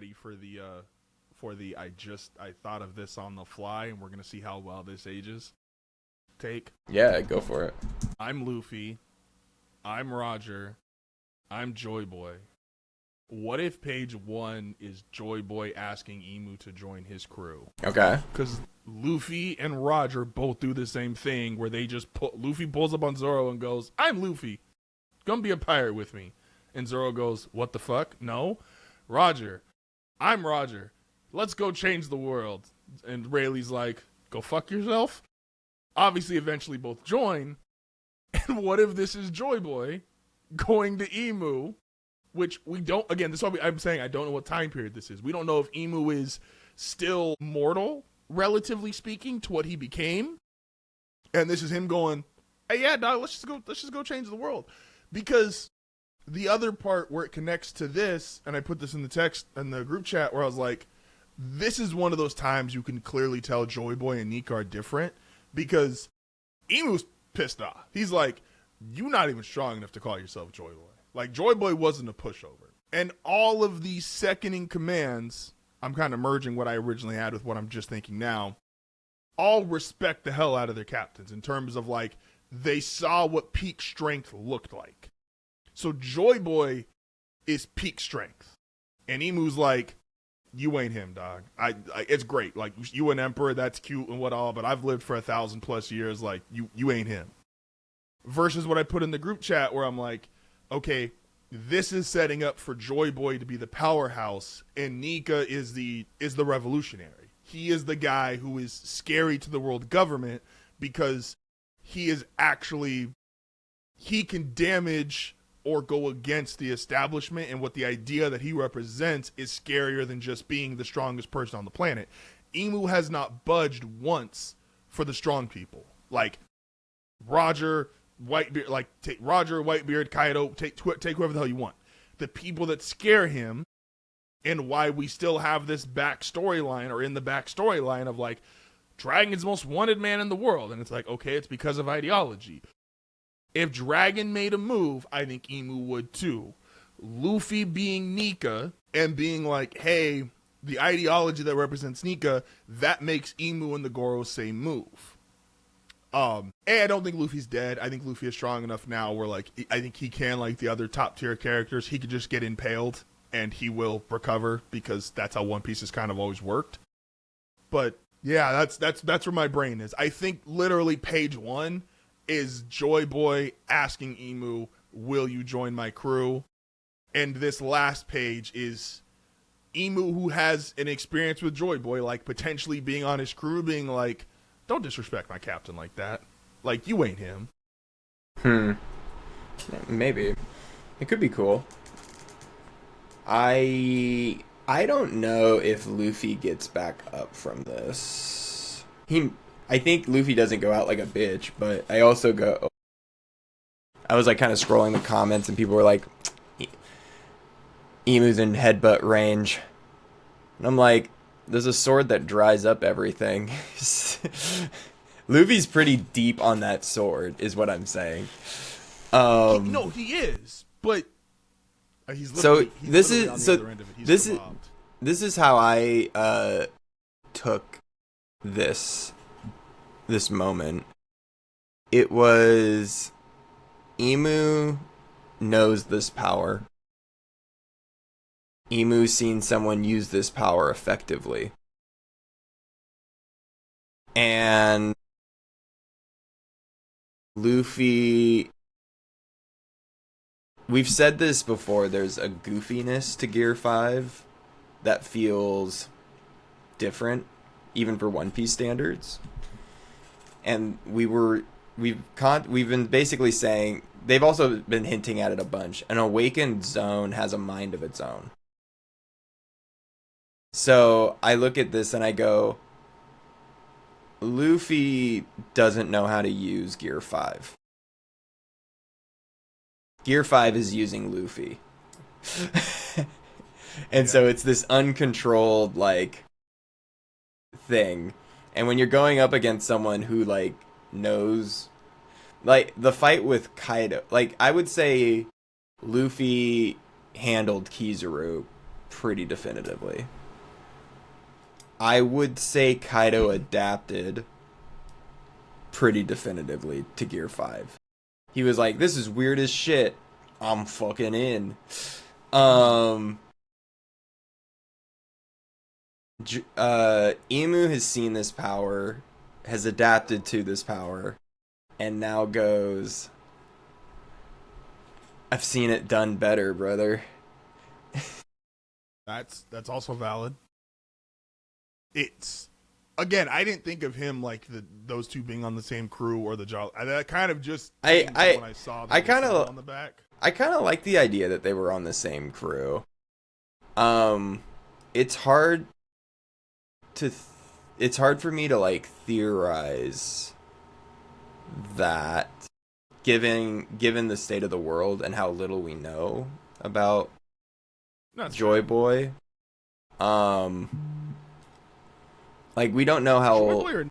ready for the I thought of this on the fly and we're gonna see how well this ages take? Yeah, go for it. I'm Luffy. I'm Roger. I'm JOYBOY. What if page 1 is JOYBOY asking Emu to join his crew? Okay. Because Luffy and Roger both do the same thing where they just Luffy pulls up on Zoro and goes, I'm Luffy. Come be a pirate with me. And Zoro goes, what the fuck? No. Roger. I'm Roger. Let's go change the world. And Rayleigh's like, go fuck yourself? Obviously, eventually both join. And what if this is JOYBOY going to Emu? Which we don't, again, this is why I'm saying I don't know what time period this is. We don't know if Emu is still mortal, relatively speaking, to what he became. And this is him going, hey, yeah, dog, let's just go change the world. Because the other part where it connects to this, and I put this in the text in the group chat where I was like, this is one of those times you can clearly tell JOYBOY and Nika are different because Emu's pissed off. He's like, you're not even strong enough to call yourself JOYBOY. Like, JOYBOY wasn't a pushover. And all of these second in commands, I'm kind of merging what I originally had with what I'm just thinking now, all respect the hell out of their captains in terms of, like, they saw what peak strength looked like. So JOYBOY is peak strength. And Emu's like, you ain't him, dog. It's great. Like, you an emperor, that's cute and what all, but I've lived for 1,000+ years. Like, you ain't him. Versus what I put in the group chat where I'm like, okay, this is setting up for JOYBOY to be the powerhouse, and Nika is the revolutionary. He is the guy who is scary to the world government because he can damage or go against the establishment, and what the idea that he represents is scarier than just being the strongest person on the planet. Emu has not budged once for the strong people. Like Roger, Whitebeard, like take Roger, Whitebeard, Kaido, take whoever the hell you want. The people that scare him, and why we still have this back storyline, or in the back storyline of like, Dragon's most wanted man in the world. And it's like, okay, it's because of ideology. If Dragon made a move, I think Emu would too. Luffy being Nika and being like, hey, the ideology that represents Nika, that makes Emu and the Gorosei move. And I don't think Luffy's dead. I think Luffy is strong enough now where, like, I think he can, like the other top tier characters, he could just get impaled and he will recover because that's how One Piece has kind of always worked. But yeah, that's where my brain is. I think literally page 1 is JOYBOY asking Emu, will you join my crew? And this last page is Emu, who has an experience with JOYBOY, like potentially being on his crew, being like, don't disrespect my captain like that. Like, you ain't him. Maybe. It could be cool. I don't know if Luffy gets back up from this. I think Luffy doesn't go out like a bitch, but I was like kind of scrolling the comments and people were like, Emu's in headbutt range. And I'm like, there's a sword that dries up everything. Luffy's pretty deep on that sword, is what I'm saying. No, he is, but he's this is how I took this moment. It was Emu knows this power. Emu's seen someone use this power effectively. And Luffy, we've said this before, there's a goofiness to Gear 5 that feels different, even for One Piece standards. And we've been basically saying, they've also been hinting at it a bunch, an awakened zone has a mind of its own. So I look at this and I go, Luffy doesn't know how to use Gear 5. Gear 5 is using Luffy. And so it's this uncontrolled, like, thing. And when you're going up against someone who, like, knows, like, the fight with Kaido, like, I would say Luffy handled Kizaru pretty definitively. I would say Kaido adapted pretty definitively to Gear 5. He was like, this is weird as shit. I'm fucking in. Emu has seen this power, has adapted to this power, and now goes, I've seen it done better, brother. That's also valid. It's, again, I didn't think of him like those two being on the same crew or the Jolly. That kind of just when I saw the on the back. I kind of like the idea that they were on the same crew. It's hard for me to like theorize that given the state of the world and how little we know about JOYBOY. Like, we don't know how JOYBOY or